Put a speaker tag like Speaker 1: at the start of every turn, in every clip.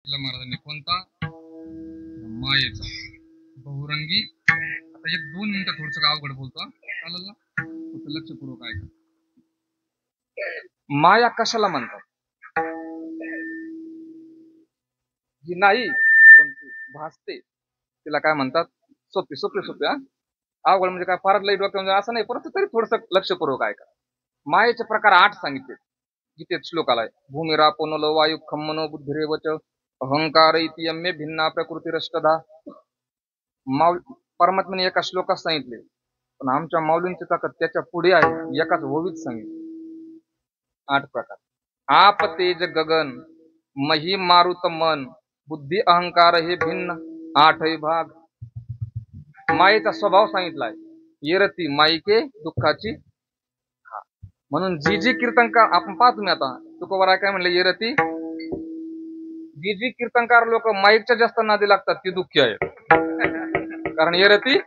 Speaker 1: महाराजांनी कोणता मायेचा बहुरंगी. आता एक 2 मिनिटं थोडस अवघड बोलतो, चालेल ना? लक्षपूर्वक ऐका. माया कशाला म्हणतात? जी नाही परंतु भासते तिला काय म्हणतात? सोपे सोपे सोपे. अवघड म्हणजे काय फारच लई डोक्यावर असं नाही, परंतु तरी थोडस लक्षपूर्वक ऐका. मायेचे प्रकार 8 सांगितले गीतेत श्लोक आलाय. भूमिरापो नलो वायू खम्मनो बुद्धिरेवच अहंकार इति यम्मे भिन्ना प्रकृतिरष्टधा. परमात्म्याने एका श्लोकात सांगितले, पण आमच्या माऊलींची ताकद त्याच्या पुढे आहे, एकाच ओवीत सांगितले. 8 प्रकार. आप तेज गगन मही मारुत मन बुद्धी अहंकार हे भिन्न 8 भाग. मायेचा स्वभाव सांगितलाय. येरती माईके दुःखाची. म्हणून जी जी कीर्तनकार आपण पाहतो मी आता तुकोबाराय काय म्हणले, येरती जी जी कीर्तनकार लोक माईकच्या जास्त नादी लागतात ती दुःखी आहेत. कारण येरती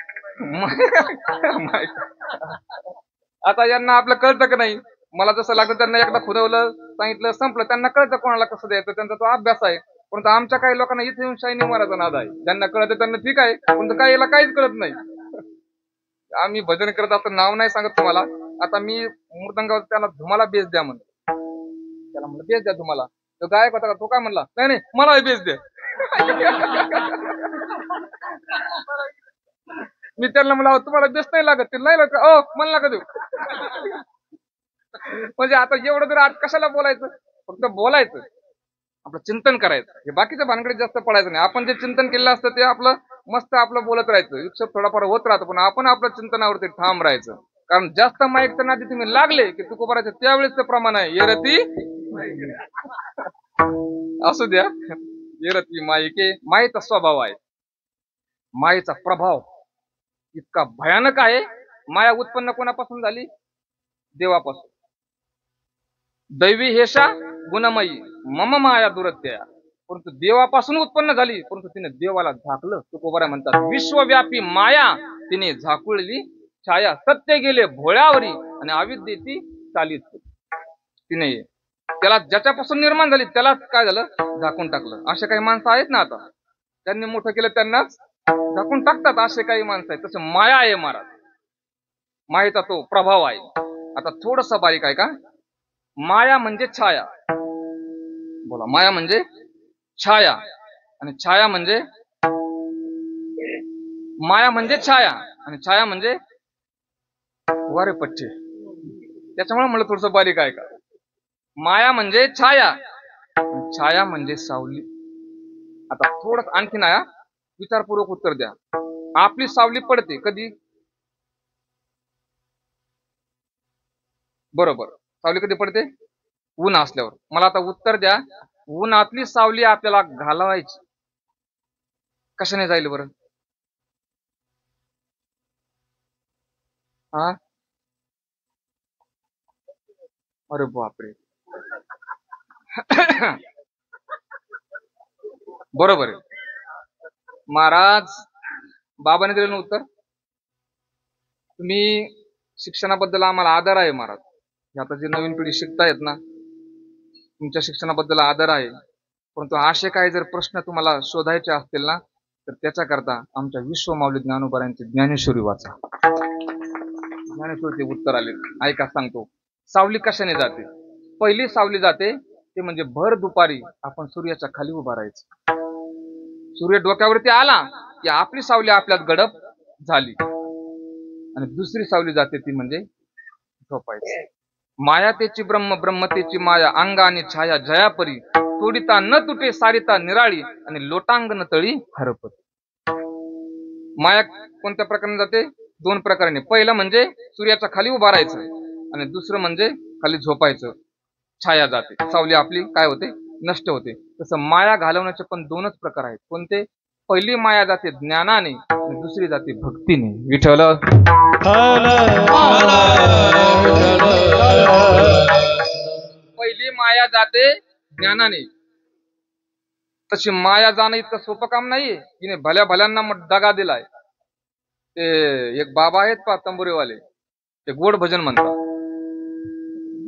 Speaker 1: आता यांना आपलं कळतं का नाही? मला जसं लागतं त्यांना एकदा खुदवलं सांगितलं संपलं. त्यांना कळतं कोणाला कसं द्यायचं, त्यांचा तो अभ्यास आहे. परंतु आमच्या काही लोकांना इथे येऊन शायनी मारायचा नाद आहे. ज्यांना कळतं त्यांना ठीक आहे, परंतु काही याला काहीच कळत नाही. आम्ही भजन करत असं नाव नाही सांगत तुम्हाला. आता मी मृदंगावर त्याला धुमाला बेस द्या म्हणतो, त्याला म्हणलं बेस द्या तुम्हाला. तो गायक होता, तो काय म्हणला, नाही नाही मला बेस द्या. मी त्यांना म्हणलं तुम्हाला बेस नाही लागत, ते नाही लागत, ओ मला नका देऊ. म्हणजे आता एवढं जर आज कशाला बोलायचं? फक्त बोलायचं, आपलं चिंतन करायचं. हे बाकीच्या भानगडीत जास्त पडायचं नाही. आपण जे चिंतन केलं असतं ते आपलं मस्त आपलं बोलत राहायचं. युक्त थोडाफार होत राहतं, पण आपण आपल्या चिंतनावरती ठाम राहायचं. कारण जास्त माईकच्या नादी तुम्ही लागले की तुकोबाराचं त्यावेळेस प्रमाण आहे, येरती असू द्या. येरती माईके. मायेचा स्वभाव आहे, मायेचा प्रभाव इतका भयानक आहे. माया उत्पन्न कोणापासून झाली? देवापासून. दैवी हेषा गुणमयी मम माया दुरत्या. परंतु देवापासून उत्पन्न झाली, परंतु तिने देवाला झाकलं. तुकोबारा म्हणतात, विश्वव्यापी माया तिने झाकुळली छाया. सत्य गेले भोळ्यावरी आणि अविद्येची चालीत तिने. त्याला ज्याच्यापासून निर्माण झाली त्यालाच काय झालं? झाकून टाकलं. असे काही माणसं आहेत ना, आता त्यांनी मोठं केलं त्यांनाच झाकून टाकतात. असे काही माणसं आहेत. तसं माया आहे महाराज. मायेचा तो प्रभाव आहे. आता थोडस बारीक आहे का? माया म्हणजे छाया. बोला, माया म्हणजे छाया. आणि छाया म्हणजे माया म्हणजे छाया आणि छाया म्हणजे वारे पट्टे. त्याच्यामुळे म्हणलं थोडस बारीक आहे का? माया म्हणजे छाया, छाया म्हणजे सावली. आता थोडस आणखी ना विचारपूर्वक उत्तर द्या. आपली सावली पडते कधी? बरोबर, सावली कधी पडते? ऊन असल्यावर. मला आता उत्तर द्या, उन्हातली सावली आपल्याला घालवायची कशाने जाईल बरं? हा, अरे बापरे. बरोबर आहे महाराज. बाबाने दिलेलं उत्तर. तुम्ही शिक्षणाबद्दल आम्हाला आदर आहे महाराज. आता जी नवीन पिढी शिकतायत ना, तुमच्या शिक्षणाबद्दल आदर आहे. परंतु असे काही जर प्रश्न तुम्हाला शोधायचे असतील ना, तर त्याच्याकरता आमच्या विश्व माऊली ज्ञानोबारांची ज्ञानेश्वरी वाचा. ज्ञानेश्वरीचे उत्तर आले. ऐका सांगतो. सावली कशाने जाते? पहिली सावली जाते ते म्हणजे भर दुपारी आपण सूर्याच्या खाली उभा राहायचं. सूर्य डोक्यावरती आला की आपली सावली आपल्यात गडप झाली. आणि दुसरी सावली जाते ती म्हणजे झोपायची. माया तेची ब्रह्म, ब्रह्मतेची माया, अंग आणि छाया जयापरी, तोडिता न तुटे सारिता निराळी आणि लोटांगण तळी हरपती. माया कोणत्या प्रकारे जाते? 2 प्रकाराने. पहिलं म्हणजे सूर्याच्या खाली उभा राहायचं आणि दुसरं म्हणजे खाली झोपायचं. छाया जाते, सावली आपली काय होते? नष्ट होते. तसं माया घालवण्याचे पण 2च प्रकार आहेत. कोणते? पहिली माया जाते ज्ञानाने आणि दुसरी जाते भक्तीने. विठ्ठल पहिली माया जाते ज्ञानाने. तशी माया जाणं इतकं सोपं काम नाहीये. तिने भल्या भल्यांना दगा दिलाय. ते एक बाबा आहेत पा तंबुरेवाले, ते गोड भजन म्हणतात.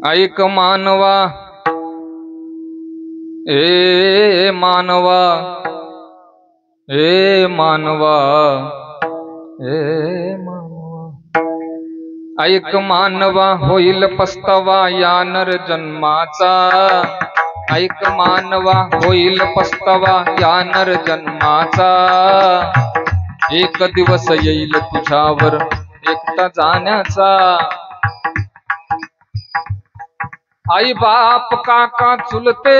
Speaker 1: ऐक मानवा ए मानवा, ए मानवा, ए मानवा, ऐक मानवा होईल पस्तावा या नर जन्माचा, ऐक मानवा होईल पस्तावा या नर जन्माचा, एक दिवस येईल तुझ्यावर एकटा जाण्याचा, आई बाप काका चुलते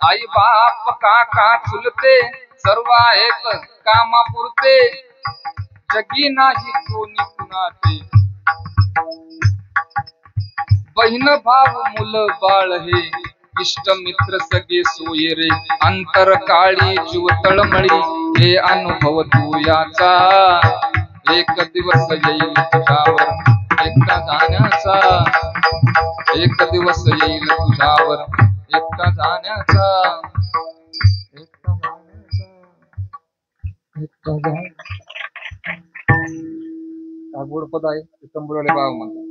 Speaker 1: आई बाप काका चुलते सर्व एक कामापुरते, जगी नाही कोणी कुणाचे, बहीण भाव मुल बाळ हे इष्ट मित्र सगळे सोयरे, अंतर काळी जीव तळमळी हे अनुभव तू याचा, एक दिवस येईल तुझ्यावर एकटा जाण्याचा, एक दिवस येईल तुझ्यावर एकटा जाण्याचा, एकटा जाण्याचा, एकटा जाण्याचा. हा गोड पद आहे, तंबुरवाले बाबा म्हणतात.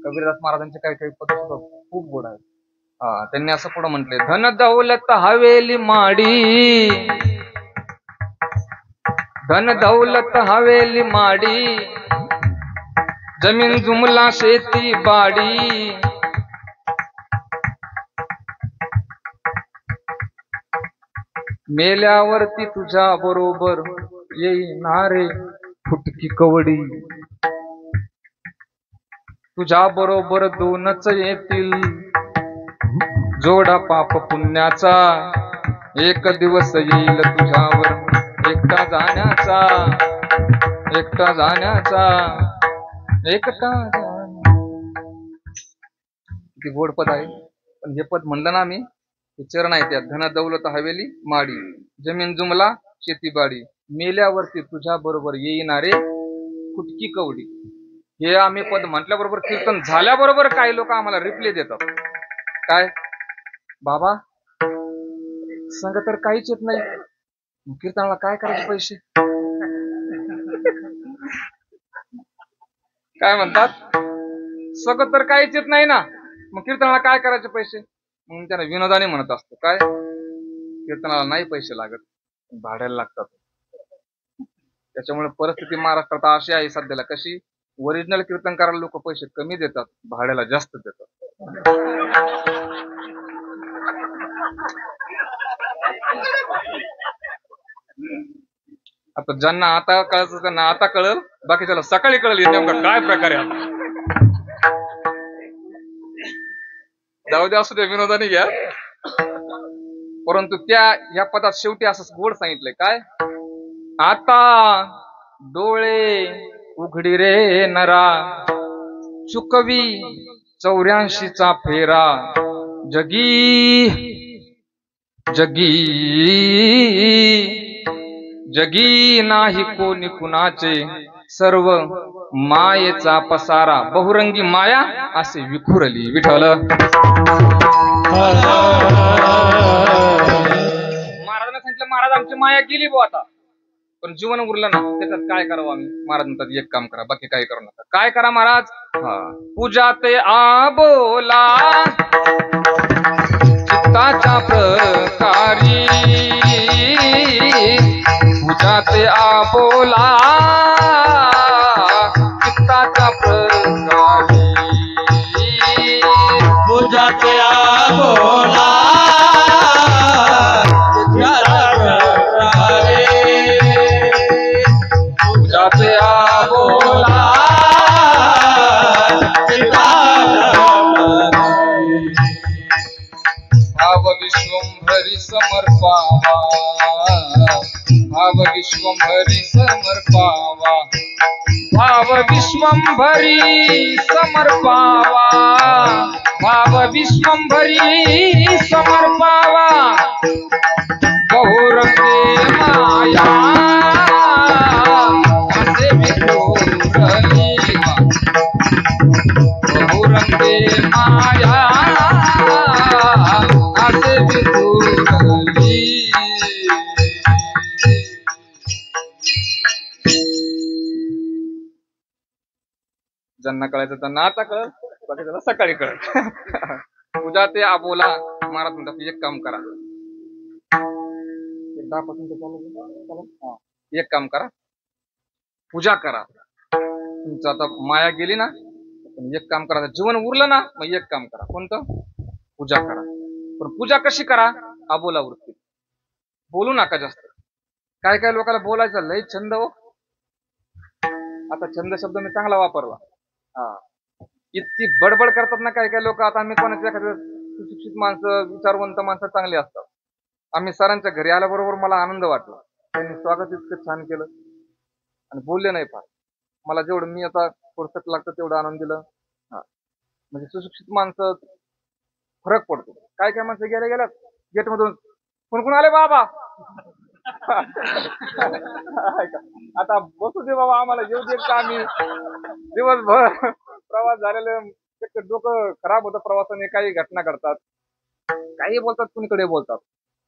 Speaker 1: कबीरदास महाराजांचे काही काही पद खूप गोड आहेत. त्यांनी असं पुढे म्हटले, धन दौलत हवेली माडी, धन दौलत हवेली माडी, जमीन जुमला शेती बाडी, मेल्यावरती तुझ्या बरोबर येणारे फुटकी कवडी, तुझ्या बरोबर दोनच येतील जोडा पाप पुण्याचा, एक दिवस येईल तुझ्यावर एकटा जाण्याचा, एकटा जाण्याचा, एकटा जाण्याचा. किती गोड पद आहे. पण हे पद म्हणलं ना मी, हे चरण आहे त्यात, धन दौलत हवेली माडी, जमीन जुमला शेतीबाडी, मेल्यावरती तुझ्या बरोबर येणारे फुटकी कवडी. हे आम्ही पद म्हटल्याबरोबर कीर्तन झाल्याबरोबर काही लोक आम्हाला रिप्ले देतात, काय बाबा संग तर काहीच येत नाही, कीर्तनाला काय करायचे पैसे, काय म्हणतात, सग तर काहीच येत नाही ना, मग कीर्तनाला काय करायचे पैसे. मग त्यांना विनोदाने म्हणत असतो, काय कीर्तनाला नाही पैसे लागत, भाड्याला लागतात. त्याच्यामुळे परिस्थिती महाराष्ट्रात अशी आहे सध्याला, कशी ओरिजिनल कीर्तन करायला लोक पैसे कमी देतात, भाड्याला जास्त देतात. आता ज्यांना आता कळत त्यांना आता कळल, बाकीच्याला सकाळी कळल नेमका काय प्रकार आहे. जाऊ दे, असू दे, विनोदाने घ्या. परंतु त्या या पदात शेवटी असं गोड सांगितलंय, काय आता डोळे उघडी रे नरा, चुकवी 84चा फेरा, जगी जगी जगी नाही कोणी कुणाचे, सर्व मायेचा पसारा, बहुरंगी माया असे विखुरली विठ्ठल. महाराजांना सांगितलं, महाराज आमची माया गेली बुवा आता, पण जीवन उरलं ना, त्याच्यात काय करावं आम्ही. महाराज म्हणतात, एक काम करा, बाकी काही करू नका. काय करा महाराज, पूजा ते आबोला चित्ताच्या प्रकारी, पूजा ते आबोला चित्ताच्या प्रकारी,
Speaker 2: पूजा ते आबोला
Speaker 1: पूजा ते आबोला भाव विश्वंभरी समर्पावा, भाव विश्वंभरी समर्पावा, भाव विश्वंभरी समर्पावा, भाव विश्वंभरी समर्पावा, बहुरंगे माया असे विठोरली, बहुरंगे माया असे विठोरली. ज्यांना कळायचं त्यांना आता कळत, बाकी त्याला सकाळी कळत. पूजा ते अबोला. महाराज म्हणतात एक काम करा, 10% चालू. एक काम करा, पूजा करा. तुमचं आता माया गेली ना, पण एक काम करा, जीवन उरलं ना, मग एक काम करा. कोणतं? पूजा करा. पण पूजा कशी करा? अबोला वृत्ती. बोलू नका जास्त. काय काय लोकांना बोलायचा लय छंद हो. आता छंद शब्द मी चांगला वापरला. हा, इतकी बडबड करतात ना काय काय लोक. आता आम्ही कोणाच्या एखाद्या सुशिक्षित माणसं, विचारवंत माणसं चांगली असतात. आम्ही सरांच्या घरी आल्याबरोबर मला आनंद वाटला. त्यांनी स्वागत इतकं छान केलं आणि बोलले नाही फार. मला जेवढं मी आता फुरसत लागतं तेवढं आनंद दिलं. हा, म्हणजे सुशिक्षित माणसं फरक पडतो. काय काय माणसं गेल्या गेट मधून कोण आले बाबा. आता बसू दे बाबा, आम्हाला येऊ दे का. आम्ही दिवसभर प्रवास झालेले, डोकं खराब होतं प्रवासाने. काही घटना घडतात, काही बोलतात, कुणीकडे बोलतात.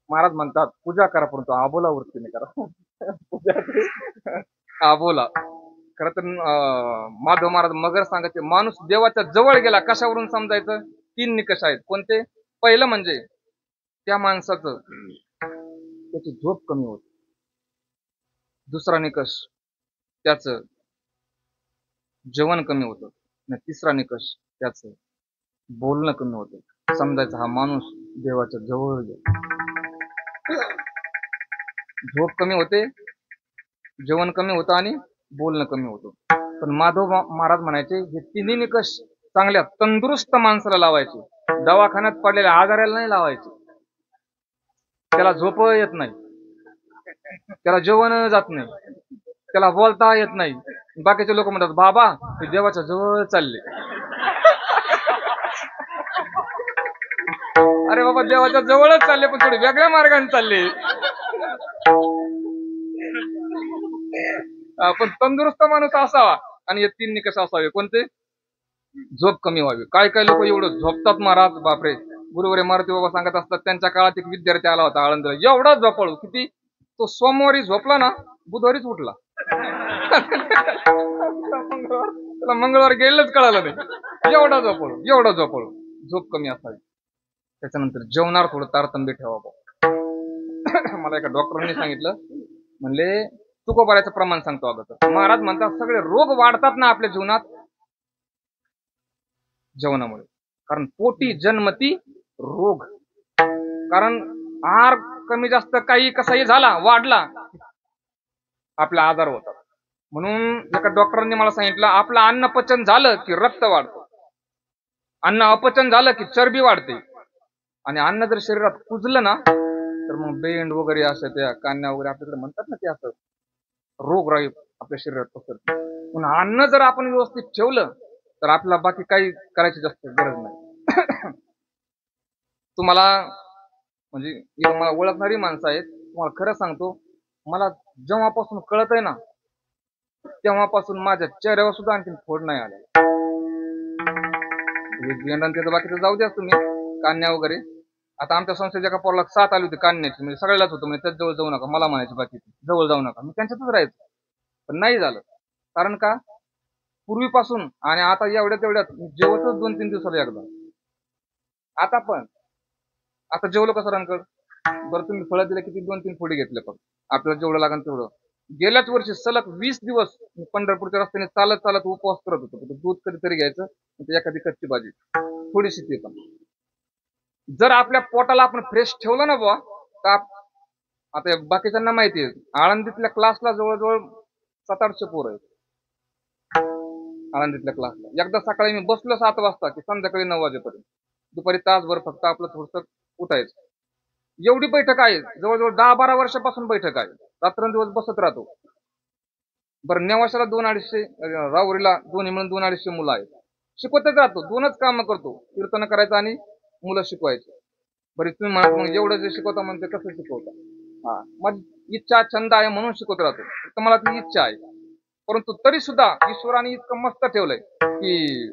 Speaker 1: महाराज म्हणतात पूजा करा, परंतु अबोला वृत्तीने करा. पूजा अबोला. खरं तर माधव महाराज मगर सांगायचे, माणूस देवाच्या जवळ गेला कशावरून समजायचं? 3 निकष आहेत. कोणते? पहिलं म्हणजे त्या माणसाचं त्याची झोप कमी होते. दुसरा निकष त्याचं जेवण कमी होतं. आणि तिसरा निकष त्याचं बोलणं कमी होतं. समजायचं हा माणूस देवाच्या जवळ गेला. झोप कमी होते, जेवण कमी होतं आणि बोलणं कमी होतं. पण माधव महाराज म्हणायचे हे तिन्ही निकष चांगल्या तंदुरुस्त माणसाला लावायचे. दवाखान्यात पडलेल्या आजाराला नाही लावायचे. त्याला झोप येत नाही, त्याला जेवण जात नाही, त्याला बोलता येत नाही. बाकीचे लोक म्हणतात बाबा ते देवाच्या जवळ चालले. अरे बाबा देवाच्या जवळच चालले, पण थोडी वेगळ्या मार्गाने चालले. पण तंदुरुस्त माणूस असावा आणि हे 3 निकष असावे. कोणते? झोप कमी व्हावी. काय काय लोक एवढं झोपतात महाराज, बापरे. गुरुवारी मारुती बाबा सांगत असतात, त्यांच्या काळात एक विद्यार्थी आला होता आळंदीला. एवढा झोपाळू किती, तो सोमवारी झोपला ना, बुधवारीच उठला. त्याला मंगळवार गेलंच कळालं नाही. एवढा झोपाळू. झोप कमी असावी. त्याच्यानंतर जेवणावर थोडं तारतम्य ठेवावं. मला एका डॉक्टरांनी सांगितलं, म्हणले तुकोबाराचं प्रमाण सांगतो अगोदर. महाराज म्हणतात सगळे रोग वाढतात ना आपल्या जीवनात जेवणामुळे. कारण पोटी जन्मती रोग. कारण आहार कमी जास्त काही कसाही झाला, वाढला, आपला आजार होतात. म्हणून एका डॉक्टरांनी मला सांगितलं, आपलं अन्न पचन झालं की रक्त वाढतं, अन्न अपचन झालं की चरबी वाढते. आणि अन्न जर शरीरात कुजलं ना, तर मग बेंड वगैरे असं, त्या कान्या वगैरे आपल्याकडे म्हणतात ना, ते असं रोगराई आपल्या शरीरात पसरते. म्हणून अन्न जर आपण व्यवस्थित ठेवलं तर आपल्याला बाकी काही करायची जास्त गरज नाही. तुम्हाला म्हणजे मला ओळखणारी माणसं आहेत. तुम्हाला खरं सांगतो, मला जेव्हापासून कळत आहे ना, तेव्हापासून माझ्या चेहऱ्यावर सुद्धा आणखी फोड नाही आले. त्याचं बाकीचं जाऊ द्या तुम्ही, कान्या वगैरे. आता आमच्या संस्थेत एका पोराला 7 आली होती कान्याची, म्हणजे सगळ्यालाच होतं. म्हणजे त्याच जवळ जाऊ नका, मला म्हणायचे बाकी जवळ जाऊ नका, मी त्यांच्यातच राहायचो. पण नाही झालं. कारण का? पूर्वीपासून आणि आता एवढ्या तेवढ्यात जेवतच 2-3 दिवसाला एकदा. आता जेवलो का सरांकडे, बरं तुम्ही फळं दिले किती, 2-3 फोडी घेतले, पण आपल्याला जेवढं लागेल तेवढं. गेल्याच वर्षी सलग 20 दिवस पंढरपूरच्या रस्त्याने चालत चालत उपवास करत होतो. दूध कधीतरी घ्यायचं, एखादी कच्ची भाजी थोडीशी. ते पण जर आपल्या पोटाला आपण फ्रेश ठेवलं ना बुवा, तर आता बाकीच्यांना माहिती आहे, आळंदीतल्या क्लासला जवळजवळ 700-800 पोरं आहेत. आळंदीतल्या क्लासला एकदा सकाळी मी बसलो 7 वाजता की संध्याकाळी 9 वाजेपर्यंत. दुपारी तासभर फक्त आपलं थोडस उठायचं. एवढी बैठक आहे, जवळजवळ 10-12 वर्षापासून बैठक आहे. रात्रंदिवस बसत राहतो. बरं, नेवाशाला 200-250, राहुरीला दोन्ही मिळून 200-250 मुलं आहेत. शिकवतच राहतो, 2च कामं करतो, कीर्तन करायचं आणि मुलं शिकवायचे. बरी तुम्ही म्हणा मग एवढं जे शिकवता म्हणते कसं शिकवता? हा, माझी इच्छा छंद आहे म्हणून शिकवत राहतो. तर मला ती इच्छा आहे. परंतु तरी सुद्धा ईश्वराने इतकं मस्त ठेवलंय की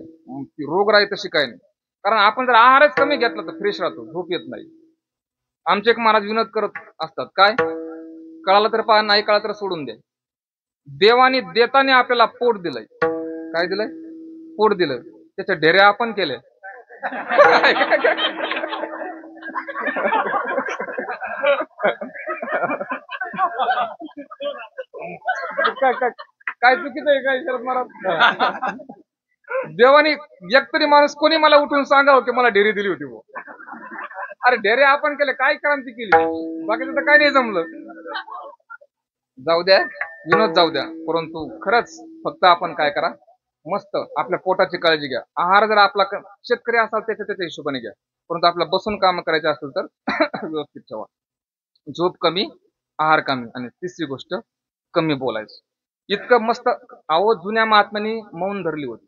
Speaker 1: रोगराई तर शिकाय नाही. कारण आपण जर आहारच कमी घेतला तर फ्रेश राहतो, झोप येत नाही. आमचे एक महाराज विनोद करत असतात, काय? कळालं तर पहा, नाही कळालं तर सोडून द्या. देवाने देताने आपल्याला पोट दिलंय. काय दिलंय? पोट दिलं, त्याच्या ढेऱ्या आपण केले. काय चुकीचं आहे काय शरद महाराज? देवानी एकतरी माणूस कोणी मला उठून सांगावं की मला ढेरी दिली होती. अरे ढेरे आपण केले, काय क्रांती केली, बाकीचं तर काय नाही जमलं. जाऊ द्या विनोद, जाऊ द्या, परंतु खरंच फक्त आपण काय करा, मस्त आपल्या पोटाची काळजी घ्या. आहार जर आपला शेतकरी असाल त्याच्या हिशोबाने घ्या, परंतु आपला बसून काम करायचे असेल तर व्यवस्थित ठेवा. झोप कमी, आहार कमी, आणि तिसरी गोष्ट कमी बोलायचं. इतकं मस्त अहो जुन्या महात्म्यांनी मौन धरली होती.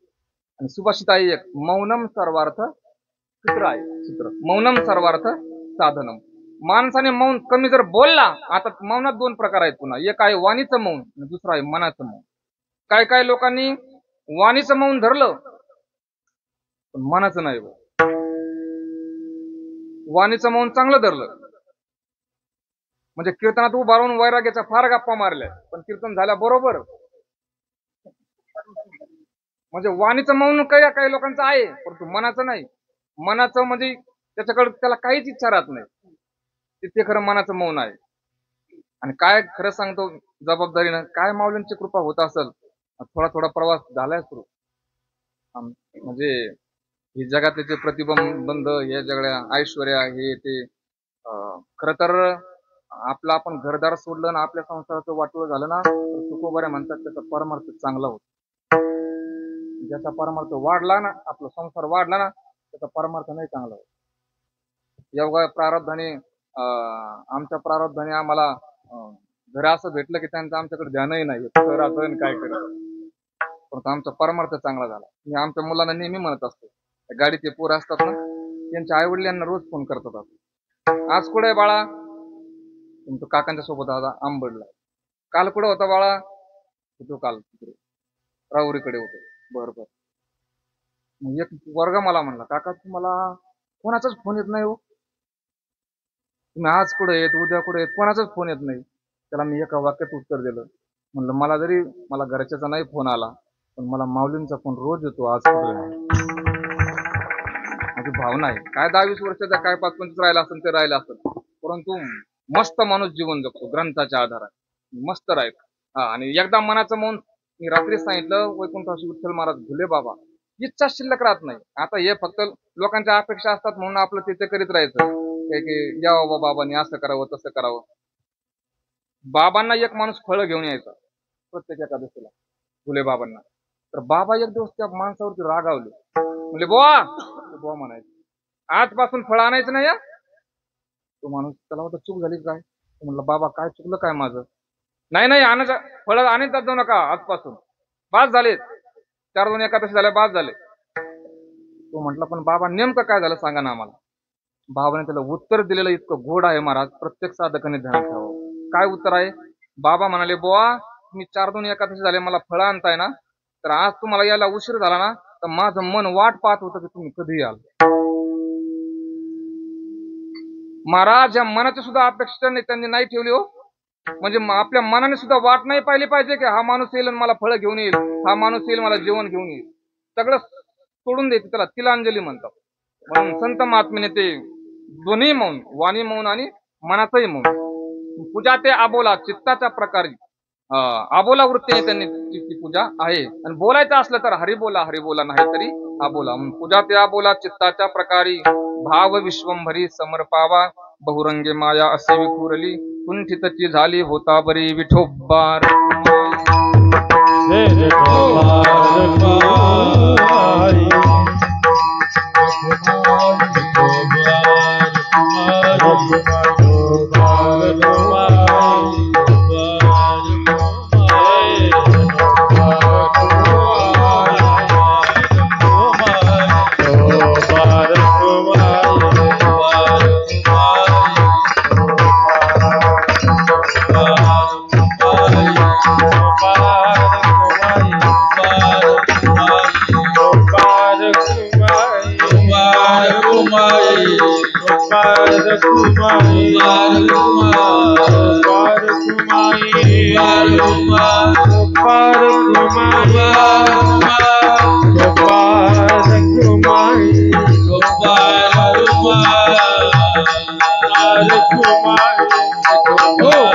Speaker 1: आणि सुभाषित आहे एक, मौनम सर्वार्थ सूत्र आहे, सूत्र, मौनम सर्वार्थ साधनम. माणसाने मौन कमी जर बोलला, आता मौनात दोन प्रकार आहेत पुन्हा, एक आहे वाणीचं मौन आणि दुसरं आहे मनाचं मौन. काय काय लोकांनी वाणीचं मौन धरलं पण मनाचं नाही. वाणीचं मौन चांगलं धरलं म्हणजे कीर्तनात उभा राहून वैराग्याच्या फार गप्पा मारल्या, पण कीर्तन झाल्या बरोबर. म्हणजे वाणीचं मौन काही लोकांचं आहे, परंतु मनाचं नाही. मनाचं म्हणजे त्याच्याकडे त्याला काहीच इच्छा राहत नाही, ते खरं मनाचं मौन आहे. आणि काय खरं सांगतो जबाबदारीनं, काय माऊलींची कृपा होत असेल, थोडा थोडा प्रवास झालाय सुरू. म्हणजे हे जगातले जे प्रतिबंध, हे सगळ्या ऐश्वर्या, हे ते, खर तर आपलं आपण घरदार सोडलं ना, आपल्या संसाराचं वाटोळं झालं ना, तुकोबाऱ्या म्हणतात त्याचा परमार्थ चांगला होतो. ज्याचा परमार्थ वाढला ना, आपला संसार वाढला ना, त्याचा परमार्थ नाही चांगला होत. एवढ्या प्रारब्धाने, आमच्या प्रारब्धाने आम्हाला घर असं भेटलं की त्यांचं आमच्याकडे ध्यानही नाही, करायचं काय करायचं, परंतु आमचा परमार्थ चांगला झाला. मी आमच्या मुलांना नेहमी म्हणत असतो, गाडीत ते पोरं असतात ना, त्यांच्या आई वडिलांना रोज फोन करतात, आज कुठे बाळा, तुमच्या काकांच्या सोबत आता आंबडला, काल कुठे होता बाळा, तो काल तिकडे राहुरीकडे होतो. बरोबर. मग एक वर्ग मला म्हणला, काका तुम्हाला कोणाचाच फोन येत नाही हो, तुम्ही आज कुठे येत, उद्या कुठे येत, कोणाचाच फोन येत नाही. त्याला मी एका वाक्यात उत्तर दिलं, म्हणलं मला घरच्याचा नाही फोन आला, पण मला माऊलींचा फोन रोज येतो, आज कुठे माझी भावना आहे. काय 10-20 वर्षाचा, काय 5-25 राहिला असेल ते राहिलं असेल, परंतु मस्त माणूस जीवन जगतो ग्रंथाच्या आधारात, मस्त राहील. आणि एकदा मनाचं मौन, मी रात्री सांगितलं, वैकुंठाशी विठ्ठल महाराज भुले बाबा, इच्छा शिल्लक राहत नाही. आता हे फक्त लोकांच्या अपेक्षा असतात म्हणून आपलं ते करीत राहायचं, की यावं बाबांनी असं करावं तसं करावं. बाबांना एक माणूस फळं घेऊन यायचा प्रत्येक एकादशीला, भुले बाबांना. तर बाबा एक दिवस त्या माणसावरती रागावले, म्हणजे बुवा म्हणायचे, आजपासून फळं आणायचं नाही. तो माणूस, त्याला वाटतं चूक झाली काय, म्हणलं बाबा काय चुकलं काय माझं, नाही आणायचं, फळं आणत जाऊ नका आजपासून, बाद झाले 4 एकादशी झाल्या, बाद झाले. तो म्हटला पण बाबा नेमकं काय झालं सांगा ना आम्हाला. बाबाने त्याला उत्तर दिलेलं इतकं गोड आहे महाराज, प्रत्येक साधकाने ध्यान ठेवावं. काय उत्तर आहे? बाबा म्हणाले, बुवा तुम्ही 4 एकादशी झाले, मला फळं आणताय ना, तर आज तुम्हाला यायला उशीर झाला ना, तर माझं मन वाट पाहत होतं की तुम्ही कधी याल. महाराज या मनाची सुद्धा अपेक्षा त्यांनी नाही ठेवली हो. म्हणजे आपल्या मनाने सुद्धा वाट नाही पाहिली पाहिजे की हा माणूस येईल आणि मला फळं घेऊन येईल, हा माणूस येईल मला जेवण घेऊन येईल. सगळं सोडून द्यायचं, त्याला तिलांजली म्हणतात. म्हणून संत महात्मेने ते दोन्ही मौन, वाणी मौन आणि मनाचंही मौन, पूजा ते आबोला चित्ताच्या प्रकारे, आबोला वृत्तीने त्यांनी ती पूजा आहे. आणि बोलायचं असलं तर हरी बोला नाही तरी आबोला. पूजा ते आबोला चित्ताच्या प्रकारे, भाव विश्वंभरी समर्पावा, बहुरंगे माया असे विखुरली, कुंठितची झाली होता बरी विठोबार.
Speaker 2: Kumar रे तू माई
Speaker 1: हो